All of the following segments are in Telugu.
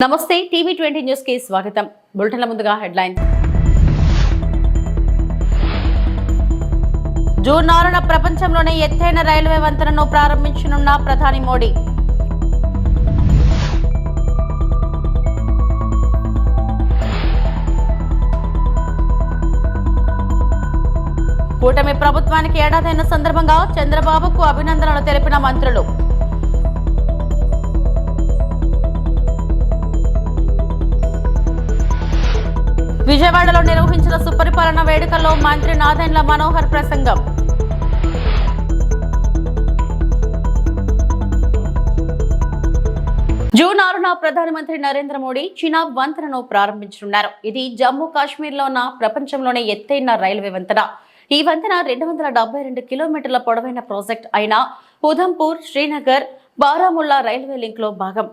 నమస్తే టీవీ 20 న్యూస్ కి స్వాగతం. బులెటిన్ల ముందుగా హెడ్లైన్స్. జూన్ 4న ప్రపంచంలోనే ఎత్తైన రైల్వే వంతెనను ప్రారంభించనున్న ప్రధాని మోడీ. కూటమి ప్రభుత్వానికి ఏడాదైన సందర్భంగా చంద్రబాబుకు అభినందనలు తెలిపిన మంత్రులు. విజయవాడలో నిర్వహించిన సుపరిపాలన వేడుకల్లో మంత్రి నాదెండ్ల మనోహర్ ప్రసంగం. జూన్ 6న ప్రధానమంత్రి నరేంద్ర మోడీ చినాబ్ వంతెనను ప్రారంభించనున్నారు. ఇది జమ్మూ కాశ్మీర్ లో ఉన్న ప్రపంచంలోనే ఎత్తైన రైల్వే వంతెన. ఈ వంతెన 272 కిలోమీటర్ల పొడవైన ప్రాజెక్ట్ అయిన ఉధంపూర్, శ్రీనగర్, బారాముల్లా రైల్వే లింక్ లో భాగం.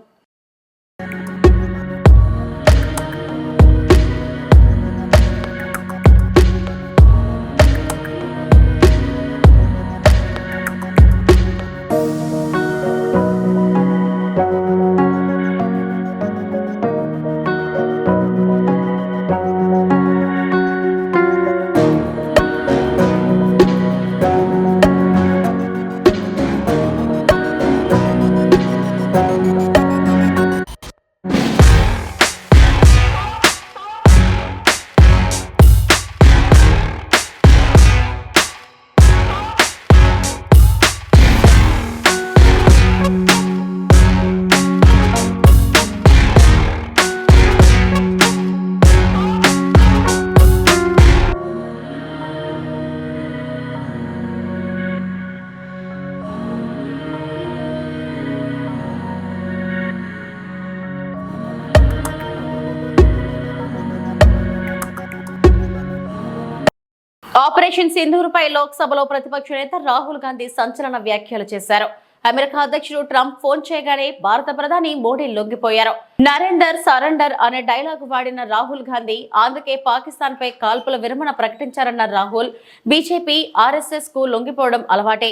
ఆపరేషన్ సింధూర్పై లోక్సభలో ప్రతిపక్ష నేత రాహుల్ గాంధీ సంచలన వ్యాఖ్యలు చేశారు. అమెరికా అధ్యక్షుడు ట్రంప్ ఫోన్ చేయగానే భారత ప్రధాని మోడీ లొంగిపోయారు. నరేందర్ సరెండర్ అనే డైలాగు వాడిన రాహుల్ గాంధీ అందుకే పాకిస్తాన్ పై కాల్పుల విరమణ ప్రకటించారన్న రాహుల్, బీజేపీ, ఆర్ఎస్ఎస్ కు లొంగిపోవడం అలవాటే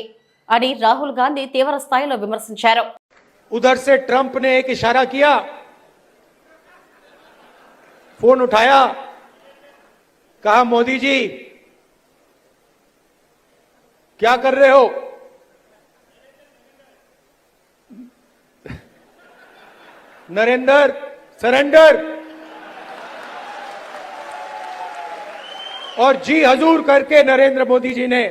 అని రాహుల్ గాంధీ తీవ్ర స్థాయిలో విమర్శించారు. उधर से ट्रंप ने एक इशारा किया, फोन उठाया, कहा मोदी जी क्या कर रहे हो? नरेंद्र सरेंडर और जी हजूर करके नरेंद्र मोदी जी ने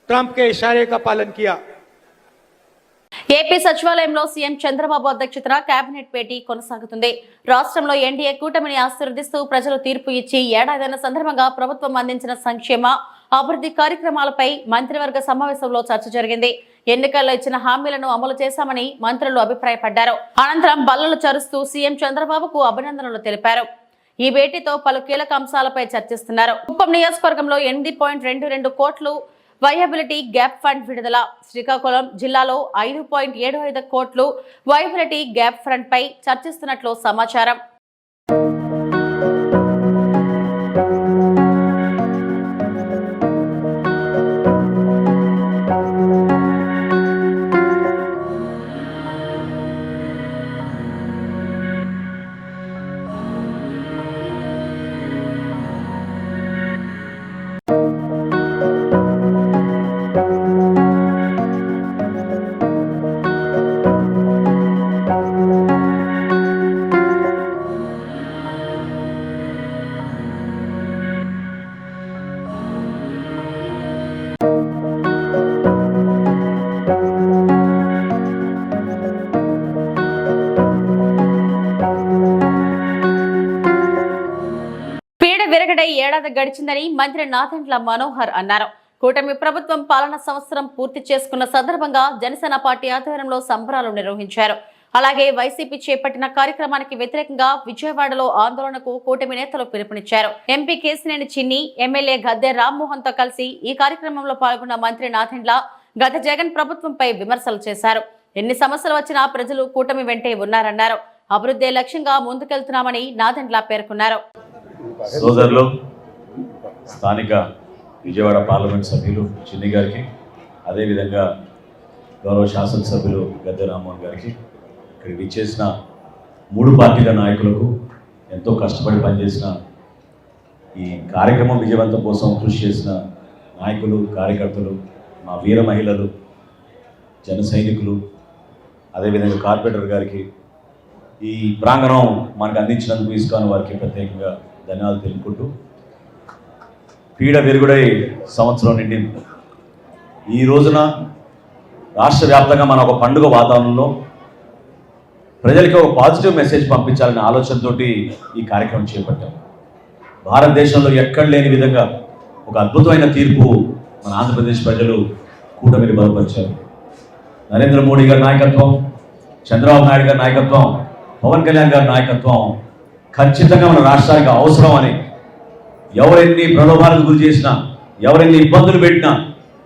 ट्रंप के इशारे का पालन किया. ఏపీ సచివాలయంలో సీఎం చంద్రబాబు అధ్యక్షతన కేబినెట్ భేటీ కొనసాగుతుంది. రాష్ట్రంలో ఎన్డీఏ కూటమిని ఆశీర్వదిస్తూ ప్రజలు తీర్పు ఇచ్చి ఏడాదైన సందర్భంగా ప్రభుత్వం అందించిన సంక్షేమ, అభివృద్ధి కార్యక్రమాలపై మంత్రివర్గ సమావేశంలో చర్చ జరిగింది. ఎన్నికల్లో ఇచ్చిన హామీలను అమలు చేశామని మంత్రులు అభిప్రాయపడ్డారు. అనంతరం బల్లలు చరుస్తూ సీఎం చంద్రబాబుకు అభినందనలు తెలిపారు. ఈ భేటీతో పలు కీలక అంశాలపై చర్చిస్తున్నారు. కుప్పం నియోజకవర్గంలో 8.22 కోట్లు వయబిలిటీ గ్యాప్ ఫండ్ విడుదల. శ్రీకాకుళం జిల్లాలో 5.75 కోట్లు వయబిలిటీ గ్యాప్ ఫండ్ పై చర్చిస్తున్నట్లు సమాచారం. విరగడై ఏడాది గడిచిందని మంత్రి నాదెండ్ల మనోహర్ అన్నారు. కూటమి ప్రభుత్వం పాలన సంవత్సరం పూర్తి చేసుకున్న సందర్భంగా జనసేన పార్టీ ఆధ్వర్యంలో సంబరాలు నిర్వహించారు. అలాగే వైసీపీ చేపట్టిన కార్యక్రమానికి వ్యతిరేకంగా విజయవాడలో ఆందోళనకు కూటమి నేతలు పిలుపునిచ్చారు. ఎంపీ కేసినేని చిన్ని, ఎమ్మెల్యే గద్దె రామ్మోహన్ తో కలిసి ఈ కార్యక్రమంలో పాల్గొన్న మంత్రి నాదెండ్ల గత జగన్ ప్రభుత్వంపై విమర్శలు చేశారు. ఎన్ని సమస్యలు వచ్చినా ప్రజలు కూటమి వెంటే ఉన్నారన్నారు. అభివృద్ధి లక్ష్యంగా ముందుకెళ్తున్నామని నాదెండ్ల పేర్కొన్నారు. సోదరులు, స్థానిక విజయవాడ పార్లమెంట్ సభ్యులు చిన్ని గారికి, అదేవిధంగా గౌరవ శాసనసభ్యులు గద్దె రామ్మోహన్ గారికి, ఇక్కడికి విచ్చేసిన మూడు పార్టీల నాయకులకు ఎంతో కష్టపడి పనిచేసిన ఈ కార్యక్రమం విజయవంతం కోసం కృషి చేసిన నాయకులు, కార్యకర్తలు, మా వీర మహిళలు, జన సైనికులు, అదేవిధంగా కార్పొరేటర్ గారికి ఈ ప్రాంగణం మనకు అందించినందుకు ఇస్కాన్ వారికి ప్రత్యేకంగా ధన్యవాదాలు తెలుపుకుంటూ, పీడ వెరుగుడై సంవత్సరం నిండింది. ఈ రోజున రాష్ట్ర వ్యాప్తంగా మన ఒక పండుగ వాతావరణంలో ప్రజలకి ఒక పాజిటివ్ మెసేజ్ పంపించాలనే ఆలోచనతో ఈ కార్యక్రమం చేపట్టాం. భారతదేశంలో ఎక్కడ లేని విధంగా ఒక అద్భుతమైన తీర్పు మన ఆంధ్రప్రదేశ్ ప్రజలు కూటమిని బలపరిచారు. నరేంద్ర మోడీ గారి నాయకత్వం, చంద్రబాబు నాయుడు గారి నాయకత్వం, పవన్ కళ్యాణ్ గారి నాయకత్వం ఖచ్చితంగా మన రాష్ట్రానికి అవసరం అని ఎవరెన్ని ప్రలోభాలకు గురి చేసినా, ఎవరెన్ని ఇబ్బందులు పెట్టినా,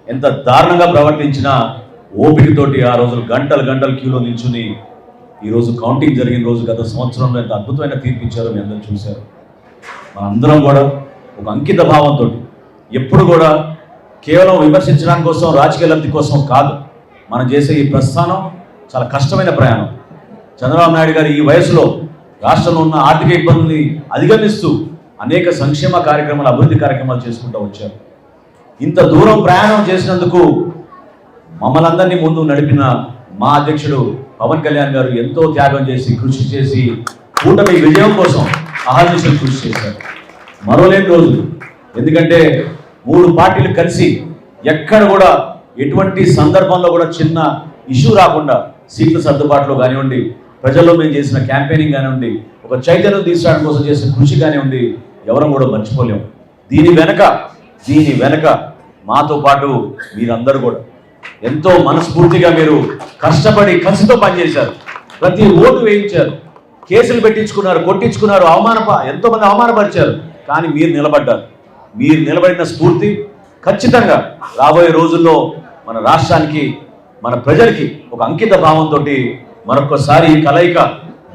ఎంత దారుణంగా ప్రవర్తించినా ఓపికతోటి ఆ రోజులు గంటలు క్యూలో నిల్చుని ఈరోజు కౌంటింగ్ జరిగిన రోజు గత సంవత్సరంలో ఎంత అద్భుతమైన తీర్పు ఇచ్చారో మీ అందరూ చూశారు. మనందరం కూడా ఒక అంకిత భావంతో ఎప్పుడు కూడా కేవలం విమర్శించడానికి కోసం, రాజకీయ లబ్ధి కోసం కాదు, మనం చేసే ఈ ప్రస్థానం చాలా కష్టమైన ప్రయాణం. చంద్రబాబు నాయుడు గారు ఈ వయసులో రాష్ట్రంలో ఉన్న ఆర్థిక ఇబ్బందుల్ని అధిగమిస్తూ అనేక సంక్షేమ కార్యక్రమాలు, అభివృద్ధి కార్యక్రమాలు చేసుకుంటూ వచ్చారు. ఇంత దూరం ప్రయాణం చేసినందుకు మమ్మల్ని అందరినీ ముందు నడిపిన మా అధ్యక్షుడు పవన్ కళ్యాణ్ గారు ఎంతో త్యాగం చేసి, కృషి చేసి కూటమి విజయం కోసం అహర్నిశలు కృషి చేశారు. మరోలేని రోజులు, ఎందుకంటే మూడు పార్టీలు కలిసి ఎక్కడ కూడా ఎటువంటి సందర్భంలో కూడా చిన్న ఇష్యూ రాకుండా సీట్ల సర్దుబాటులో కానివ్వండి, ప్రజల్లో మేము చేసిన క్యాంపెయినింగ్ కానివ్వండి, ఒక చైతన్యం తీసుకురావడం కోసం చేసిన కృషి కానివ్వండి, ఎవరం కూడా మర్చిపోలేము. దీని వెనక మాతో పాటు మీరందరూ కూడా ఎంతో మనస్ఫూర్తిగా మీరు కష్టపడి కసితో పనిచేశారు. ప్రతి ఓటు వేయించారు, కేసులు పెట్టించుకున్నారు, కొట్టించుకున్నారు, ఎంతోమంది అవమానపరిచారు. కానీ మీరు నిలబడ్డారు. మీరు నిలబడిన స్ఫూర్తి ఖచ్చితంగా రాబోయే రోజుల్లో మన రాష్ట్రానికి, మన ప్రజలకి ఒక అంకిత భావంతో మరొకసారి ఈ కలయిక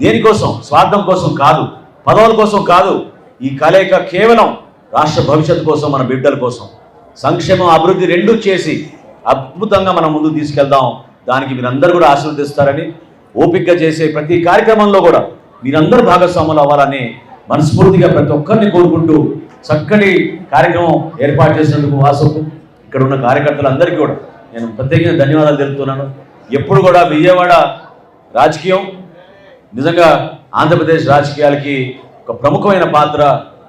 దేనికోసం, స్వార్థం కోసం కాదు, పదవుల కోసం కాదు, ఈ కలయిక కేవలం రాష్ట్ర భవిష్యత్తు కోసం, మన బిడ్డల కోసం, సంక్షేమం, అభివృద్ధి రెండూ చేసి అద్భుతంగా మనం ముందుకు తీసుకెళ్దాం. దానికి మీరందరూ కూడా ఆశీర్వదిస్తారని, ఓపికగా చేసే ప్రతి కార్యక్రమంలో కూడా మీరందరూ భాగస్వాములు అవ్వాలని మనస్ఫూర్తిగా ప్రతి ఒక్కరిని కోరుకుంటూ చక్కటి కార్యక్రమం ఏర్పాటు చేసినందుకు వాసుకు, ఇక్కడ ఉన్న కార్యకర్తలందరికీ కూడా నేను ప్రత్యేకంగా ధన్యవాదాలు తెలుపుతున్నాను. ఎప్పుడు కూడా విజయవాడ రాజకీయం నిజంగా ఆంధ్రప్రదేశ్ రాజకీయాలకి ఒక ప్రముఖమైన పాత్ర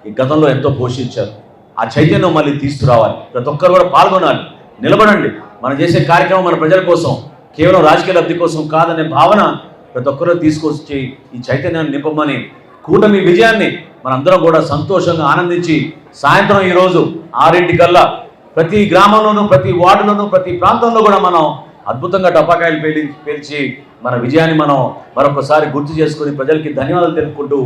ఈ గతంలో ఎంతో పోషించారు. ఆ చైతన్యం మళ్ళీ తీసుకురావాలి. ప్రతి ఒక్కరు కూడా పాల్గొనాలి, నిలబడండి. మనం చేసే కార్యక్రమం మన ప్రజల కోసం, కేవలం రాజకీయ లబ్ధి కోసం కాదనే భావన ప్రతి ఒక్కరూ తీసుకొచ్చి ఈ చైతన్యాన్ని నింపమని, కూటమి విజయాన్ని మనందరం కూడా సంతోషంగా ఆనందించి సాయంత్రం ఈరోజు 6 ప్రతి గ్రామంలోనూ, ప్రతి వార్డులోనూ, ప్రతి ప్రాంతంలో కూడా మనం అద్భుతంగా టపాకాయలు పేల్చి మన విజయాన్ని మనం మరొకసారి గుర్తు చేసుకుని ప్రజలకి ధన్యవాదాలు తెలుపుకుంటూ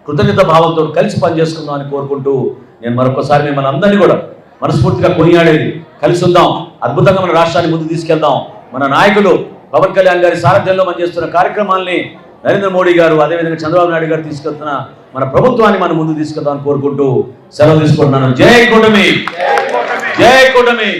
కృతజ్ఞత భావంతో కలిసి పనిచేసుకుందాం అని కోరుకుంటూ నేను మరొకసారి మిమ్మల్ని అందరినీ కూడా మనస్ఫూర్తిగా కొనియాడేది, కలిసి ఉందాం, అద్భుతంగా మన రాష్ట్రాన్ని ముందు తీసుకెళ్దాం. మన నాయకులు పవన్ కళ్యాణ్ గారి సారథ్యంలో మనం చేస్తున్న కార్యక్రమాల్ని నరేంద్ర మోడీ గారు, అదేవిధంగా చంద్రబాబు నాయుడు గారు తీసుకెళ్తున్న మన ప్రభుత్వాన్ని మనం ముందు తీసుకెళ్దామని కోరుకుంటూ సెలవు తీసుకుంటున్నాను. జై కూటమి, జై కూటమి.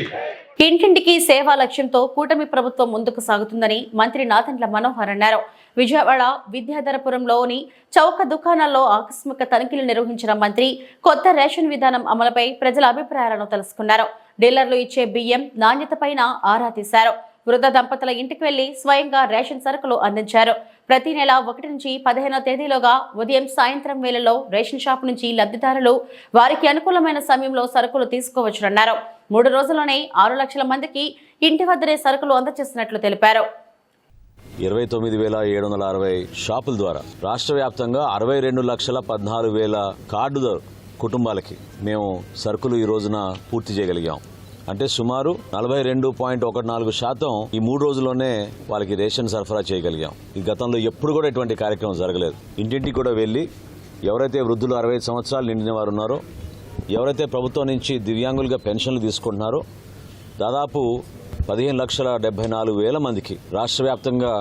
ఇంటింటికి సేవా లక్ష్యంతో కూటమి ప్రభుత్వం ముందుకు సాగుతుందని మంత్రి నాదెండ్ల మనోహర్ అన్నారు. విజయవాడ విద్యాధరపురంలోని చౌక దుకాణాల్లో ఆకస్మిక తనిఖీలు నిర్వహించిన మంత్రి కొత్త రేషన్ విధానం అమలుపై ప్రజల అభిప్రాయాలను తెలుసుకున్నారు. డీలర్లు ఇచ్చే బియ్యం నాణ్యతపైన ఆరా తీశారు. వృద్ధ దంపతుల ఇంటికి వెళ్లి స్వయంగా రేషన్ సరుకులు అందించారు. ప్రతి నెల 1 నుంచి 15వ తేదీలోగా ఉదయం, సాయంత్రం వేళల్లో రేషన్ షాప్ నుంచి లబ్ధిదారులు వారికి అనుకూలమైన సమయంలో సరుకులు తీసుకోవచ్చునన్నారు. 3 రోజుల్లోనే 6 లక్షల మందికి ఇంటి వద్దనే సరుకులు అందజేసినట్లు తెలిపారు. 29,760 షాపుల ద్వారా రాష్ట్ర వ్యాప్తంగా 62,14,000 కార్డు కుటుంబాలకి మేము సరుకులు ఈ రోజున పూర్తి చేయగలిగాం. అంటే సుమారు 42.14% ఈ 3 రోజుల్లోనే వాళ్ళకి రేషన్ సరఫరా చేయగలిగాం. ఈ గతంలో ఎప్పుడు కూడా ఇటువంటి కార్యక్రమం జరగలేదు. ఇంటింటికి కూడా వెళ్ళి ఎవరైతే వృద్ధులు 65 సంవత్సరాలు నిండిన వారు ఉన్నారో, ఎవరైతే ప్రభుత్వం నుంచి దివ్యాంగులుగా పెన్షన్లు తీసుకుంటున్నారో, దాదాపు 15,74,000 మందికి రాష్ట్ర వ్యాప్తంగా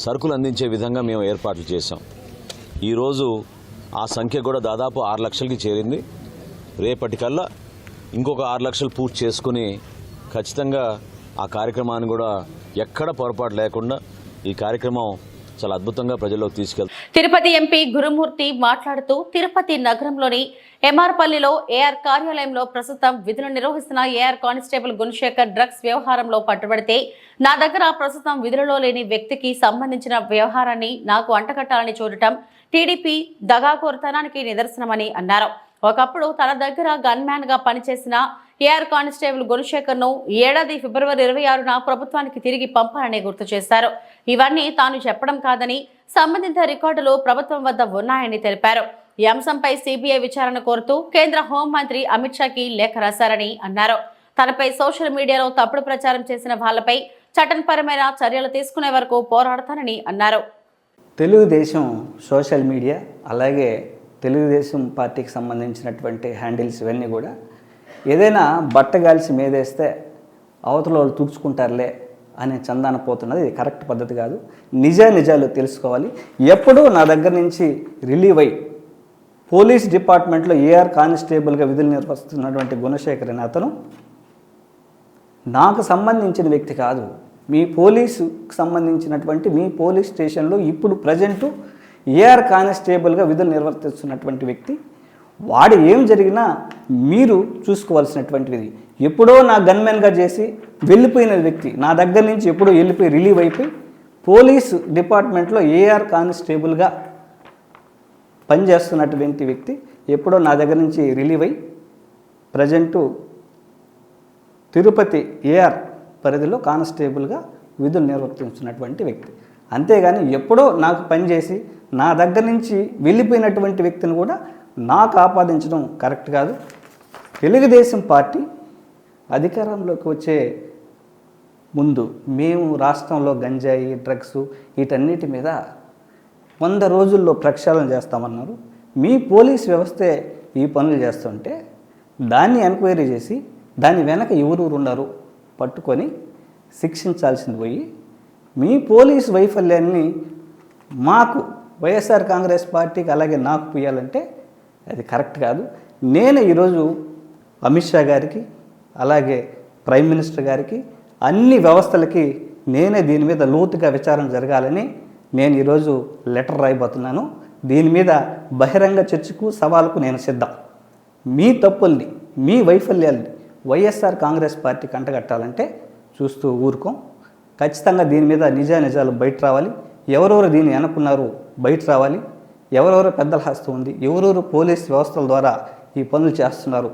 సరుకులు అందించే విధంగా మేము ఏర్పాట్లు చేశాం. ఈరోజు ఆ సంఖ్య కూడా దాదాపు 6 లక్షలకి చేరింది. రేపటికల్లా ఇంకొక 6 లక్షలు పూర్తి చేసుకుని ఖచ్చితంగా ఆ కార్యక్రమాన్ని కూడా ఎక్కడ పొరపాటు లేకుండా ఈ కార్యక్రమం చాలా అద్భుతంగా ప్రజల్లోకి తీసుకెళ్తాం. తిరుపతి ఎంపీ గురుమూర్తి మాట్లాడుతూ తిరుపతి నగరంలోని ఎంఆర్పల్లిలో ఏఆర్ కార్యాలయంలో ప్రస్తుతం విధులు నిర్వహిస్తున్న ఏఆర్ కానిస్టేబుల్ గుణశేఖర్ డ్రగ్స్ వ్యవహారంలో పట్టుబడితే నా దగ్గర ప్రస్తుతం విధులలో లేని వ్యక్తికి సంబంధించిన వ్యవహారాన్ని నాకు అంటగట్టాలని చూడటం టీడీపీ దగాకోరుతనానికి నిదర్శనమని అన్నారు. ఒకప్పుడు తన దగ్గర గన్మ్యాన్ గా పనిచేసిన ఏఆర్ కానిస్టేబుల్ గుణశేఖర్ ను ఏడాది ఫిబ్రవరి 26న ప్రభుత్వానికి తిరిగి పంపాలని గుర్తు చేశారు. ఇవన్నీ తాను చెప్పడం కాదని సంబంధిత రికార్డులు ప్రభుత్వం వద్ద ఉన్నాయని తెలిపారు. ఈ అంశంపై సిబిఐ విచారణ కోరుతూ కేంద్ర హోంమంత్రి అమిత్ షాకి లేఖ రాశారని అన్నారు. తనపై సోషల్ మీడియాలో తప్పుడు ప్రచారం చేసిన వాళ్లపై చట్టపరమైన చర్యలు తీసుకునే వరకు పోరాడతానని అన్నారు. తెలుగుదేశం సోషల్ మీడియా అలాగే తెలుగుదేశం పార్టీకి సంబంధించినటువంటి హ్యాండిల్స్ ఇవన్నీ కూడా ఏదైనా బట్టగాల్సి మీదేస్తే అవతల వాళ్ళు తుడుచుకుంటారులే అనే చందాన పోతున్నది. ఇది కరెక్ట్ పద్ధతి కాదు. నిజాలు తెలుసుకోవాలి. ఎప్పుడూ నా దగ్గర నుంచి రిలీవ్ అయ్యి పోలీస్ డిపార్ట్మెంట్లో ఏఆర్ కానిస్టేబుల్గా విధులు నిర్వహిస్తున్నటువంటి గుణశేఖర్ అనే అతను నాకు సంబంధించిన వ్యక్తి కాదు. మీ పోలీసుకు సంబంధించినటువంటి మీ పోలీస్ స్టేషన్లో ఇప్పుడు ప్రజెంటు ఏఆర్ కానిస్టేబుల్గా విధులు నిర్వర్తిస్తున్నటువంటి వ్యక్తి. వాడు ఏం జరిగినా మీరు చూసుకోవాల్సినటువంటిది. ఎప్పుడో నా గన్మెన్గా చేసి వెళ్ళిపోయిన వ్యక్తి నా దగ్గర నుంచి ఎప్పుడో వెళ్ళిపోయి రిలీవ్ అయిపోయి పోలీసు డిపార్ట్మెంట్లో ఏఆర్ కానిస్టేబుల్గా పనిచేస్తున్నటువంటి వ్యక్తి ఎప్పుడో నా దగ్గర నుంచి రిలీవ్ అయ్యి ప్రజెంటు తిరుపతి ఏఆర్ పరిధిలో కానిస్టేబుల్గా విధులు నిర్వర్తిస్తున్నటువంటి వ్యక్తి. అంతేగాని ఎప్పుడో నాకు పనిచేసి నా దగ్గర నుంచి వెళ్ళిపోయినటువంటి వ్యక్తిని కూడా నాకు ఆపాదించడం కరెక్ట్ కాదు. తెలుగుదేశం పార్టీ అధికారంలోకి వచ్చే ముందు మేము రాష్ట్రంలో గంజాయి డ్రగ్స్ వీటన్నిటి మీద 100 రోజుల్లో ప్రక్షాళన చేస్తామన్నారు. మీ పోలీస్ వ్యవస్థే ఈ పనులు చేస్తుంటే దాన్ని ఎంక్వైరీ చేసి దాని వెనక ఎవరు ఉన్నారు పట్టుకొని శిక్షించాల్సింది పోయి మీ పోలీస్ వైఫల్యాన్ని మాకు వైఎస్ఆర్ కాంగ్రెస్ పార్టీకి అలాగే నాకు పోయాలంటే అది కరెక్ట్ కాదు. నేను ఈరోజు అమిత్ షా గారికి అలాగే ప్రైమ్ మినిస్టర్ గారికి అన్ని వ్యవస్థలకి నేనే దీని మీద లోతుగా విచారణ జరగాలని నేను ఈరోజు లెటర్ రాయబోతున్నాను. దీని మీద బహిరంగ చర్చకు సవాలుకు నేను సిద్ధం. మీ తప్పుల్ని మీ వైఫల్యాల్ని వైఎస్ఆర్ కాంగ్రెస్ పార్టీకి అంటగట్టాలంటే చూస్తూ ఊరుకోం. ఖచ్చితంగా దీని మీద నిజాలు బయట రావాలి. ఎవరెవరు దీన్ని అనుకున్నారు బయట రావాలి. ఎవరెవరు పెద్దల హస్తం ఉంది, ఎవరెవరు పోలీస్ వ్యవస్థల ద్వారా ఈ పనులు చేస్తున్నారు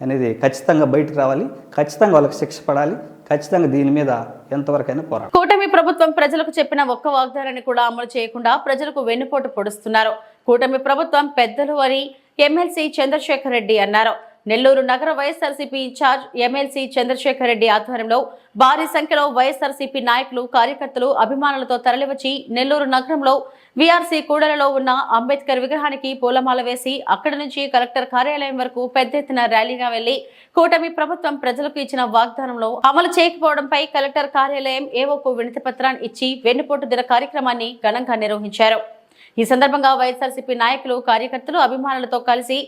అనేది ఖచ్చితంగా బయటకు రావాలి. ఖచ్చితంగా వాళ్ళకి శిక్ష పడాలి. ఖచ్చితంగా దీని మీద ఎంతవరకైనా పోరాడు. కూటమి ప్రభుత్వం ప్రజలకు చెప్పిన ఒక్క వాగ్దానాన్ని కూడా అమలు చేయకుండా ప్రజలకు వెన్నుపోటు పొడుస్తున్నారు. కూటమి ప్రభుత్వం పెద్దలు అని ఎమ్మెల్సీ చంద్రశేఖర్ రెడ్డి అన్నారు. నెల్లూరు నగర వైఎస్ఆర్సీపీ ఇన్ఛార్జ్ ఎమ్మెల్సీ చంద్రశేఖర్ రెడ్డి ఆధ్వర్యంలో భారీ సంఖ్యలో వైఎస్ఆర్సీపీ నాయకులు కార్యకర్తలు అభిమానులతో తరలివచ్చి నెల్లూరు నగరంలో వీఆర్సీ కూడలలో ఉన్న అంబేద్కర్ విగ్రహానికి పూలమాల వేసి అక్కడి నుంచి కలెక్టర్ కార్యాలయం వరకు పెద్ద ఎత్తున ర్యాలీగా వెళ్లి కూటమి ప్రభుత్వం ప్రజలకు ఇచ్చిన వాగ్దానంలో అమలు చేయకపోవడంపై కలెక్టర్ కార్యాలయం ఏవోకు వినతి పత్రాన్ని ఇచ్చి వెన్నుపోటు దిన కార్యక్రమాన్ని ఘనంగా నిర్వహించారు. ఈ సందర్భంగా వైఎస్ఆర్సీపీ నాయకులు కార్యకర్తలు అభిమానులతో కలిసి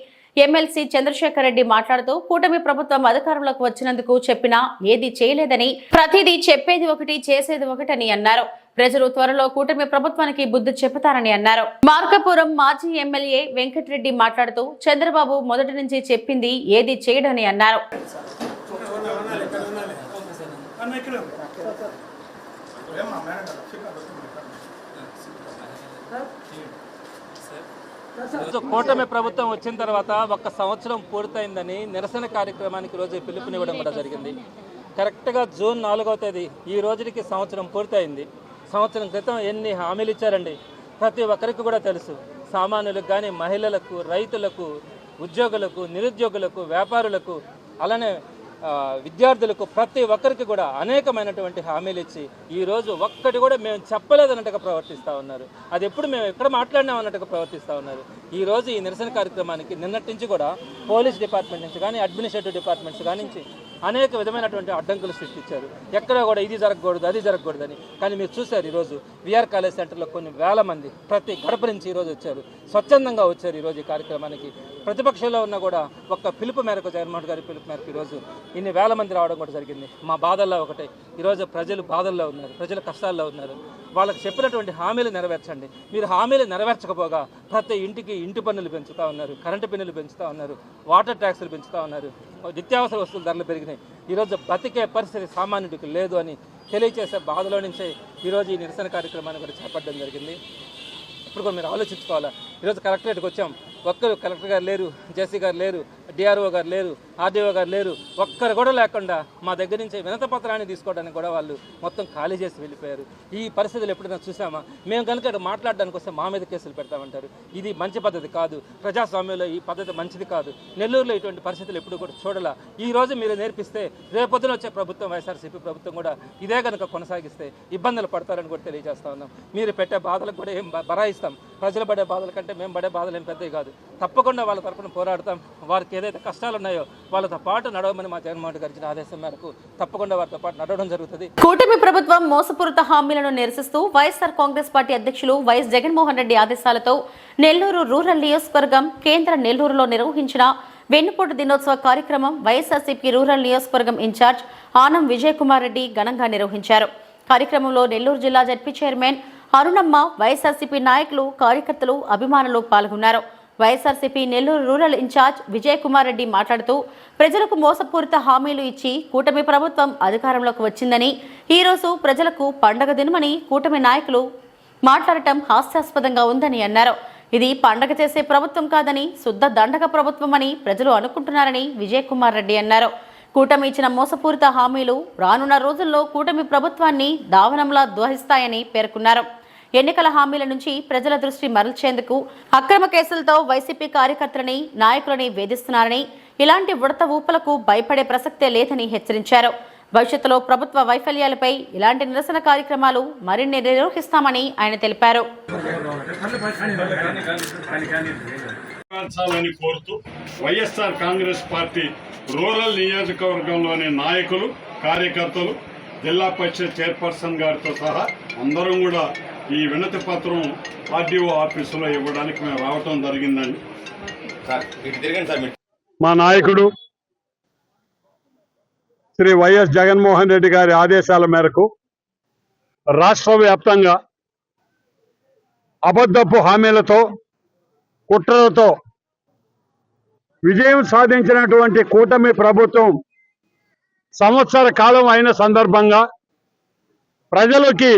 ఎమ్మెల్సీ చంద్రశేఖర్ రెడ్డి మాట్లాడుతూ కూటమి ప్రభుత్వం అధికారంలోకి వచ్చినందుకు చెప్పినా ఏది చేయలేదని, ప్రతిదీ చెప్పేది ఒకటి చేసేది ఒకటని అన్నారు. ప్రజలు త్వరలో కూటమి ప్రభుత్వానికి బుద్ధి చెబుతారని అన్నారు. మార్కాపురం మాజీ ఎమ్మెల్యే వెంకటరెడ్డి మాట్లాడుతూ చంద్రబాబు మొదటి నుంచి చెప్పింది ఏది చేయడని అన్నారు. కూటమి ప్రభుత్వం వచ్చిన తర్వాత 1 సంవత్సరం పూర్తయిందని నిరసన కార్యక్రమానికి రోజు పిలుపునివ్వడం కూడా జరిగింది. కరెక్ట్గా జూన్ 4వ తేదీ ఈ రోజుకి సంవత్సరం పూర్తయింది. సంవత్సరం క్రితం ఎన్ని హామీలు ఇచ్చారండి ప్రతి ఒక్కరికి కూడా తెలుసు. సామాన్యులకు కానీ, మహిళలకు, రైతులకు, ఉద్యోగులకు, నిరుద్యోగులకు, వ్యాపారులకు, అలానే విద్యార్థులకు ప్రతి ఒక్కరికి కూడా అనేకమైనటువంటి హామీలు ఇచ్చి ఈరోజు ఒక్కటి కూడా మేము చెప్పలేదన్నట్టుగా ప్రవర్తిస్తూ ఉన్నారు. అది ఎప్పుడు మేము ఎక్కడ మాట్లాడినాం అన్నట్టుగా ప్రవర్తిస్తూ ఉన్నారు. ఈరోజు ఈ నిరసన కార్యక్రమానికి నిన్నటి నుంచి కూడా పోలీస్ డిపార్ట్మెంట్ నుంచి కానీ, అడ్మినిస్ట్రేటివ్ డిపార్ట్మెంట్స్ కానీ నుంచి అనేక విధమైనటువంటి అడ్డంకులు సృష్టించారు. ఎక్కడ కూడా ఇది జరగకూడదు, అది జరగకూడదని. కానీ మీరు చూశారు ఈరోజు విఆర్ కాలేజ్ సెంటర్లో కొన్ని వేల మంది ప్రతి గడప నుంచి ఈరోజు వచ్చారు, స్వచ్ఛందంగా వచ్చారు. ఈరోజు ఈ కార్యక్రమానికి ప్రతిపక్షంలో ఉన్న కూడా ఒక్క పిలుపు మేరకు, జగన్మోహన్ గారి పిలుపు మేరకు ఈరోజు ఇన్ని వేల మంది రావడం కూడా జరిగింది. మా బాధల్లో ఒకటే, ఈరోజు ప్రజలు బాధల్లో ఉన్నారు, ప్రజలు కష్టాల్లో ఉన్నారు. వాళ్ళకి చెప్పినటువంటి హామీలు నెరవేర్చండి. మీరు హామీలు నెరవేర్చకపోగా ప్రతి ఇంటికి ఇంటి పన్నులు పెంచుతూ ఉన్నారు, కరెంటు పన్నులు పెంచుతూ ఉన్నారు, వాటర్ ట్యాక్సులు పెంచుతూ ఉన్నారు, నిత్యావసర వస్తువుల ధరలు పెరిగినాయి. ఈరోజు బతికే పరిస్థితి సామాన్యుడికి లేదు అని తెలియజేసే బాధలో నుంచే ఈరోజు ఈ నిరసన కార్యక్రమాన్ని కూడా చేపట్టడం జరిగింది. ఇప్పుడు కూడా మీరు ఆలోచించుకోవాలా. ఈరోజు కలెక్టరేట్కి వచ్చాం, ఒక్కరు కలెక్టర్ గారు లేరు, జేసీ గారు లేరు, డిఆర్ఓ గారు లేరు, ఆర్డీఓ గారు లేరు, ఒక్కరు కూడా లేకుండా మా దగ్గర నుంచి వినతి పత్రాన్ని తీసుకోవడానికి కూడా వాళ్ళు మొత్తం ఖాళీ చేసి వెళ్ళిపోయారు. ఈ పరిస్థితులు ఎప్పుడైనా చూసామా? మేము కనుక మాట్లాడడానికి వస్తే మా మీద కేసులు పెడతామంటారు. ఇది మంచి పద్ధతి కాదు, ప్రజాస్వామ్యంలో ఈ పద్ధతి మంచిది కాదు. నెల్లూరులో ఇటువంటి పరిస్థితులు ఎప్పుడు కూడా చూడాల. ఈ రోజు మీరు నేర్పిస్తే రేపొద్దున వచ్చే ప్రభుత్వం, వైఎస్ఆర్సీపీ ప్రభుత్వం కూడా ఇదే కనుక కొనసాగిస్తే ఇబ్బందులు పడతారని కూడా తెలియజేస్తా ఉన్నాం. మీరు పెట్టే బాధలకు కూడా ఏం బరాయిస్తాం. ప్రజలు పడే బాధల కంటే మేము పడే బాధలు ఏం పెద్దవి కాదు. తప్పకుండా వాళ్ళ తరపున పోరాడతాం. వారికి ఏదైతే కష్టాలు ఉన్నాయో వాళ్ళతో పాటు నడవమని మా జగన్మోహన్ రెడ్డి గారి ఇచ్చిన ఆదేశం మేరకు తప్పకుండా వారితో పాటు నడవడం జరుగుతుంది. కూటమి ప్రభుత్వం మోసపూరిత హామీలను నిరసిస్తూ వైఎస్ఆర్ కాంగ్రెస్ పార్టీ అధ్యక్షులు వైఎస్ జగన్మోహన్ రెడ్డి ఆదేశాలతో నెల్లూరు రూరల్ నియోజకవర్గం కేంద్ర నెల్లూరులో నిర్వహించిన వెన్నుపోటు దినోత్సవ కార్యక్రమం వైఎస్ఆర్సీపీ రూరల్ నియోజకవర్గం ఇన్ఛార్జ్ ఆనం విజయ్ కుమార్ రెడ్డి ఘనంగా నిర్వహించారు. కార్యక్రమంలో నెల్లూరు జిల్లా జడ్పీ చైర్మన్ అరుణమ్మ, వైఎస్ఆర్సీపీ నాయకులు, కార్యకర్తలు, అభిమానులు పాల్గొన్నారు. వైఎస్ఆర్సీపీ నెల్లూరు రూరల్ ఇన్ఛార్జ్ విజయ్ కుమార్ రెడ్డి మాట్లాడుతూ ప్రజలకు మోసపూరిత హామీలు ఇచ్చి కూటమి ప్రభుత్వం అధికారంలోకి వచ్చిందని, ఈరోజు ప్రజలకు పండగ దినమని కూటమి నాయకులు మాట్లాడటం హాస్యాస్పదంగా ఉందని అన్నారు. ఇది పండగ చేసే ప్రభుత్వం కాదని, శుద్ధ దండగ ప్రభుత్వం అని ప్రజలు అనుకుంటున్నారని విజయ్ కుమార్ రెడ్డి అన్నారు. కూటమి ఇచ్చిన మోసపూరిత హామీలు రానున్న రోజుల్లో కూటమి ప్రభుత్వాన్ని దావనంలా దోహిస్తాయని పేర్కొన్నారు. ఎన్నికల హామీల నుంచి ప్రజల దృష్టి మరల్చేందుకు అక్రమ కేసులతో వైసీపీ కార్యకర్తలని, నాయకులని వేధిస్తున్నారని, ఇలాంటి ఉడత ఊపులకు భయపడే ప్రసక్తే లేదని హెచ్చరించారు. భవిష్యత్తులో ప్రభుత్వ వైఫల్యాలపై ఇలాంటి నిరసన కార్యక్రమాలు మరిన్ని నిర్వహిస్తామని ఆయన తెలిపారు. కోరుతూ వైఎస్ఆర్ కాంగ్రెస్ పార్టీ రూరల్ నియోజకవర్గంలోని నాయకులు, కార్యకర్తలు, జిల్లా పరిషత్ చైర్పర్సన్ గారితో సహా అందరం కూడా ఈ వినతి పత్రం ఆర్డీఓ ఆఫీసులో ఇవ్వడానికి మేము రావటం జరిగిందండి. మా నాయకుడు శ్రీ వైఎస్ జగన్మోహన్ రెడ్డి గారి ఆదేశాల మేరకు రాష్ట్ర వ్యాప్తంగా అబద్ధపు హామీలతో, కుట్రలతో విజయం సాధించినటువంటి కూటమి ప్రభుత్వం సంవత్సర కాలం అయిన సందర్భంగా ప్రజలకి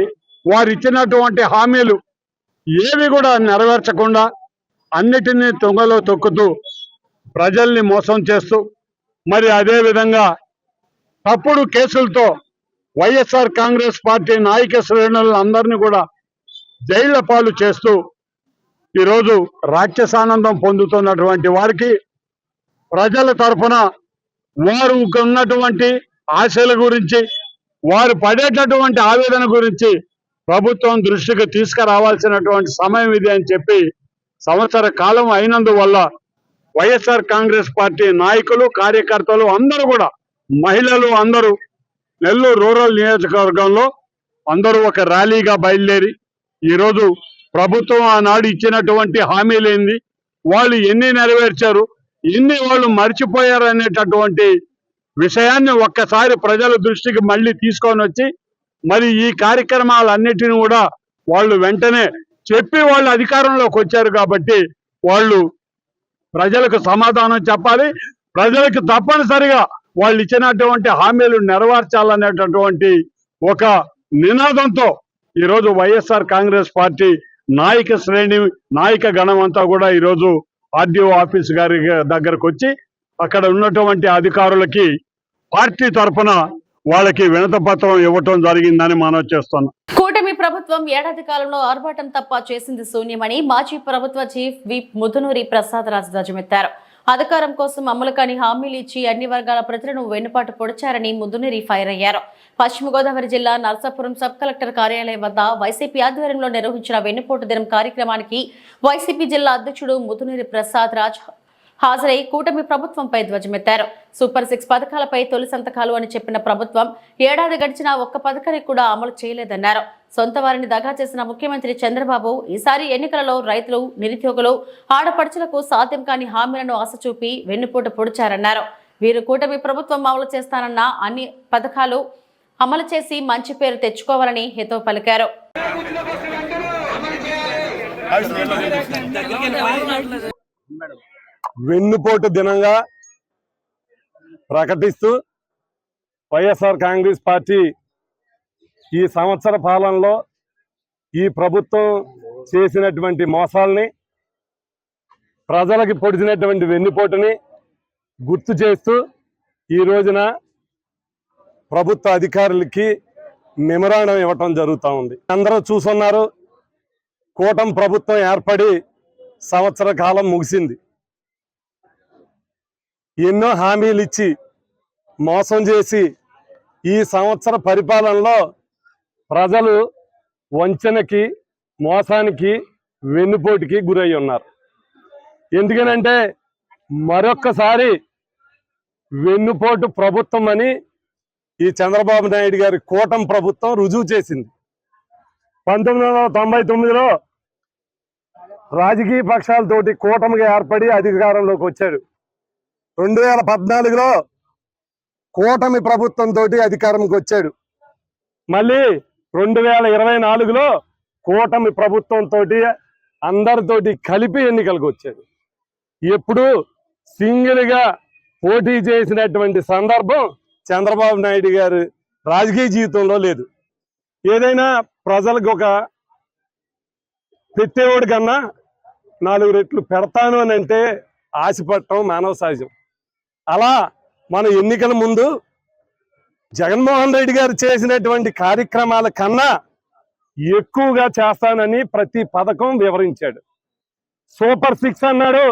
వారు ఇచ్చినటువంటి హామీలు ఏవి కూడా నెరవేర్చకుండా అన్నిటినీ తుంగలో తొక్కుతూ ప్రజల్ని మోసం చేస్తూ, మరి అదేవిధంగా తప్పుడు కేసులతో వైఎస్ఆర్ కాంగ్రెస్ పార్టీ నాయక శ్రేణులందరినీ కూడా జైళ్ల పాలు చేస్తూ ఈరోజు రాక్షసానందం పొందుతున్నటువంటి వారికి ప్రజల తరఫున వారు ఉన్నటువంటి ఆశల గురించి, వారు పడేటటువంటి ఆవేదన గురించి ప్రభుత్వం దృష్టికి తీసుకురావాల్సినటువంటి సమయం ఇది అని చెప్పి సంవత్సర కాలం అయినందువల్ల వైఎస్ఆర్ కాంగ్రెస్ పార్టీ నాయకులు, కార్యకర్తలు అందరూ కూడా, మహిళలు అందరూ నెల్లూరు రూరల్ నియోజకవర్గంలో అందరూ ఒక ర్యాలీగా బయలుదేరి ఈరోజు ప్రభుత్వం ఆనాడు ఇచ్చినటువంటి హామీలేంది, వాళ్ళు ఎన్ని నెరవేర్చారు, ఎన్ని వాళ్ళు మర్చిపోయారు అనేటటువంటి విషయాన్ని ఒక్కసారి ప్రజల దృష్టికి మళ్ళీ తీసుకొని వచ్చి మరి ఈ కార్యక్రమాలన్నిటిని కూడా వాళ్ళు వెంటనే చెప్పి వాళ్ళు అధికారంలోకి వచ్చారు కాబట్టి వాళ్ళు ప్రజలకు సమాధానం చెప్పాలి. ప్రజలకు తప్పనిసరిగా వాళ్ళు ఇచ్చినటువంటి హామీలు నెరవేర్చాలనేటటువంటి ఒక నినాదంతో ఈరోజు వైఎస్ఆర్ కాంగ్రెస్ పార్టీ నాయక శ్రేణి, నాయక గణం అంతా కూడా ఈరోజు ఆర్డీఓ ఆఫీస్ గారి దగ్గరకు వచ్చి అక్కడ ఉన్నటువంటి అధికారులకి పార్టీ తరఫున వాళ్ళకి వినతి పత్రం ఇవ్వటం జరిగిందని మనం చేస్తున్నాం. కూటమి ప్రభుత్వం ఏడాది కాలంలో ఆర్భాటం తప్ప చేసింది శూన్యమని మాజీ ప్రభుత్వ చీఫ్ విప్ ముదునూరి ప్రసాద్ రాజు ధ్వజమెత్తారు. అధికారం కోసం అమలు కాని హామీలు ఇచ్చి అన్ని వర్గాల ప్రజలను వెన్నుపాటు పొడిచారని ముదునూరి ఫైర్ అయ్యారు. పశ్చిమ గోదావరి జిల్లా నర్సాపురం సబ్ కలెక్టర్ కార్యాలయం వద్ద వైసీపీ ఆధ్వర్యంలో నిర్వహించిన వెన్నుపోటు దినం కార్యక్రమానికి వైసీపీ జిల్లా అధ్యక్షుడు ముదునూరి ప్రసాద్ రాజ్ హాజరై కూటమి ప్రభుత్వంపై ధ్వజమెత్తారు. సూపర్ 6 పథకాలపై తొలి సంతకాలు అని చెప్పిన ప్రభుత్వం ఏడాది గడిచినా ఒక్క పథకాన్ని కూడా అమలు చేయలేదన్నారు. సొంత వారిని దగా చేసిన ముఖ్యమంత్రి చంద్రబాబు ఈసారి ఎన్నికలలో రైతులు, నిరుద్యోగులు, ఆడపడుచులకు సాధ్యం కాని హామీలను ఆశ చూపి వెన్నుపోటు పొడిచారన్నారు. వీరు కూటమి ప్రభుత్వం అమలు చేస్తానన్న అన్ని పథకాలు అమలు చేసి మంచి పేరు తెచ్చుకోవాలని హితవు పలికారు. వెన్నుపోటు దినంగా ప్రకటిస్తూ వైఎస్ఆర్ కాంగ్రెస్ పార్టీ ఈ సంవత్సర పాలనలో ఈ ప్రభుత్వం చేసినటువంటి మోసాలని, ప్రజలకి పొడిచినటువంటి వెన్నుపోటుని గుర్తు చేస్తూ ఈ రోజున ప్రభుత్వ అధికారులకి మెమరాండం ఇవ్వటం జరుగుతూ ఉంది. అందరూ చూస్తున్నారు, కూటమి ప్రభుత్వం ఏర్పడి సంవత్సర కాలం ముగిసింది. ఎన్నో హామీలు ఇచ్చి మోసం చేసి ఈ సంవత్సర పరిపాలనలో ప్రజలు వంచనకి, మోసానికి, వెన్నుపోటుకి గురై ఉన్నారు. ఎందుకనంటే మరొక్కసారి వెన్నుపోటు ప్రభుత్వం అని ఈ చంద్రబాబు నాయుడు గారి కూటమి ప్రభుత్వం రుజువు చేసింది. 1999లో రాజకీయ పక్షాలతోటి కూటమిగా ఏర్పడి అధికారంలోకి వచ్చాడు. 2014లో కూటమి ప్రభుత్వంతో అధికారంకి వచ్చాడు. మళ్ళీ 2024లో కూటమి ప్రభుత్వంతో అందరితోటి కలిపి ఎన్నికలకు వచ్చాడు. ఎప్పుడు సింగిల్గా పోటీ చేసినటువంటి సందర్భం చంద్రబాబు నాయుడు గారు రాజకీయ జీవితంలో లేదు. ఏదైనా ప్రజలకు ఒక పెట్టేవాడి కన్నా 4 రెట్లు పెడతాను అని అంటే ఆశపడటం మానవ సహజం. అలా మన ఎన్నికల ముందు జగన్మోహన్ రెడ్డి గారు చేసినటువంటి కార్యక్రమాల కన్నా ఎక్కువగా చేస్తానని ప్రతి పథకం వివరించాడు. సూపర్ 6 అన్నాడు.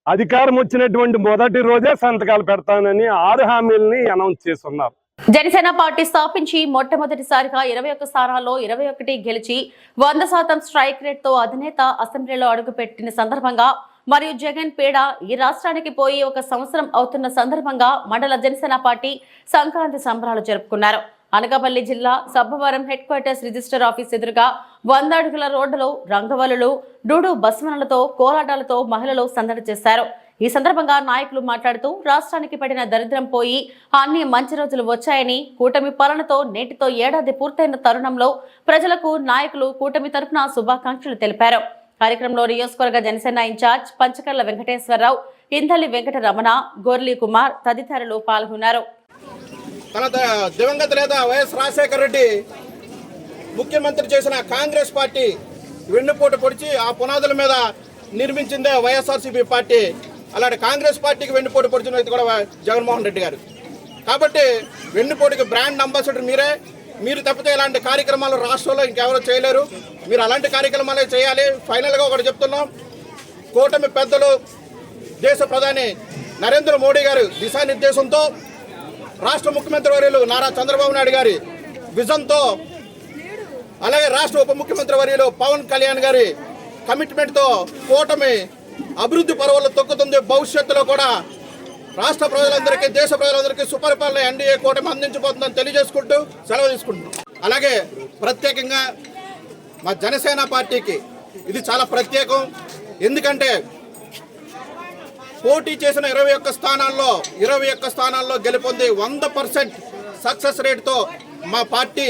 అధికారం వచ్చినటువంటి మొదటి రోజే సంతకాలు పెడతానని 6 హామీలని అనౌన్స్ చేస్తున్నారు. జనసేన పార్టీ స్థాపించి మొట్టమొదటిసారిగా 21 స్థానాల్లో 21 గెలిచి 100% స్ట్రైక్ రేట్ తో అధినేత అసెంబ్లీలో అడుగుపెట్టిన సందర్భంగా మరియు జగన్ పీడ ఈ రాష్ట్రానికి పోయి 1 సంవత్సరం అవుతున్న సందర్భంగా మండల జనసేన పార్టీ సంక్రాంతి సంబరాలు జరుపుకున్నారు. అనకాపల్లి జిల్లా Sabbavaram head quarters register office ఎదురుగా 100 అడుగుల రోడ్డులో రంగవల్లులు, డూడు బస్మనలతో, కోలాటాలతో మహిళలు సందడి చేశారు. ఈ సందర్భంగా నాయకులు మాట్లాడుతూ రాష్ట్రానికి పడిన దరిద్రం పోయి అన్ని మంచి రోజులు వచ్చాయని, కూటమి పాలనతో నేటితో ఏడాది పూర్తయిన తరుణంలో ప్రజలకు నాయకులు కూటమి తరఫున శుభాకాంక్షలు తెలిపారు. కార్యక్రమంలో నియోజకవర్గ జనసేన ఇన్ఛార్జ్ పంచకర్ల వెంకటేశ్వరరావు, ఇందలి వెంకట రమణ, గోర్లీ కుమార్ తదితరులు పాల్గొన్నారు. మన దివంగత నేత వైఎస్ రాజశేఖర రెడ్డి ముఖ్యమంత్రి చేసిన కాంగ్రెస్ పార్టీ వెన్నుపోటు పొడిచి ఆ పునాదుల మీద నిర్మించిందే వైఎస్ఆర్సీపీ పార్టీ. అలాంటి కాంగ్రెస్ పార్టీకి వెన్నుపోటు పొడిచిన వ్యక్తి కూడా జగన్మోహన్ రెడ్డి గారు. కాబట్టి వెన్నుపోటుకి బ్రాండ్ అంబాసిడర్ మీరే. మీరు తప్పితే ఇలాంటి కార్యక్రమాలు రాష్ట్రంలో ఇంకెవరూ చేయలేరు. మీరు అలాంటి కార్యక్రమాలే చేయాలి. ఫైనల్గా ఒకటి చెప్తున్నాం, కూటమి పెద్దలు దేశ ప్రధాని నరేంద్ర మోడీ గారు దిశానిర్దేశంతో, రాష్ట్ర ముఖ్యమంత్రి వర్యులు నారా చంద్రబాబు నాయుడు గారి విజన్తో, అలాగే రాష్ట్ర ఉప ముఖ్యమంత్రి వర్యులు పవన్ కళ్యాణ్ గారి కమిట్మెంట్తో కూటమి అభివృద్ధి పర్వాలు తొక్కుతుంది. భవిష్యత్తులో కూడా రాష్ట్ర ప్రజలందరికీ, దేశ ప్రజలందరికీ సుపరిపాలన ఎన్డీఏ కూటమి అందించబోతుందని తెలియజేసుకుంటూ సెలవు తీసుకుంటున్నాం. అలాగే ప్రత్యేకంగా మా జనసేన పార్టీకి ఇది చాలా ప్రత్యేకం. ఎందుకంటే పోటీ చేసిన 21 స్థానాల్లో గెలుపొంది 100% సక్సెస్ రేట్తో మా పార్టీ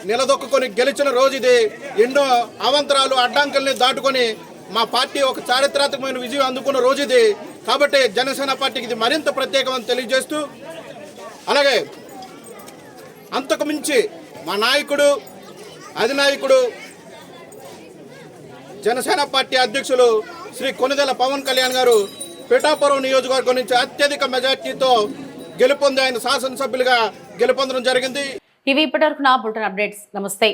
నిలదొక్కుని గెలిచిన రోజు ఇది. ఎన్నో అవాంతరాలు, అడ్డంకుల్ని దాటుకొని మా పార్టీ ఒక చారిత్రాత్మకమైన విజయం అందుకున్న రోజు ఇది. కాబట్టి జనసేన పార్టీకి ఇది మరింత ప్రత్యేకమని తెలియజేస్తూ, అలాగే అంతకు మించి మా నాయకుడు, అధినాయకుడు, జనసేన పార్టీ అధ్యక్షులు శ్రీ కొనిదెల పవన్ కళ్యాణ్ గారు పిఠాపురం నియోజకవర్గం నుంచి అత్యధిక మెజార్టీతో గెలుపొంది ఆయన శాసనసభ్యులుగా గెలుపొందడం జరిగింది. ఇవి ఇప్పటివరకు నా బులెటిన్ అప్డేట్స్. నమస్తే.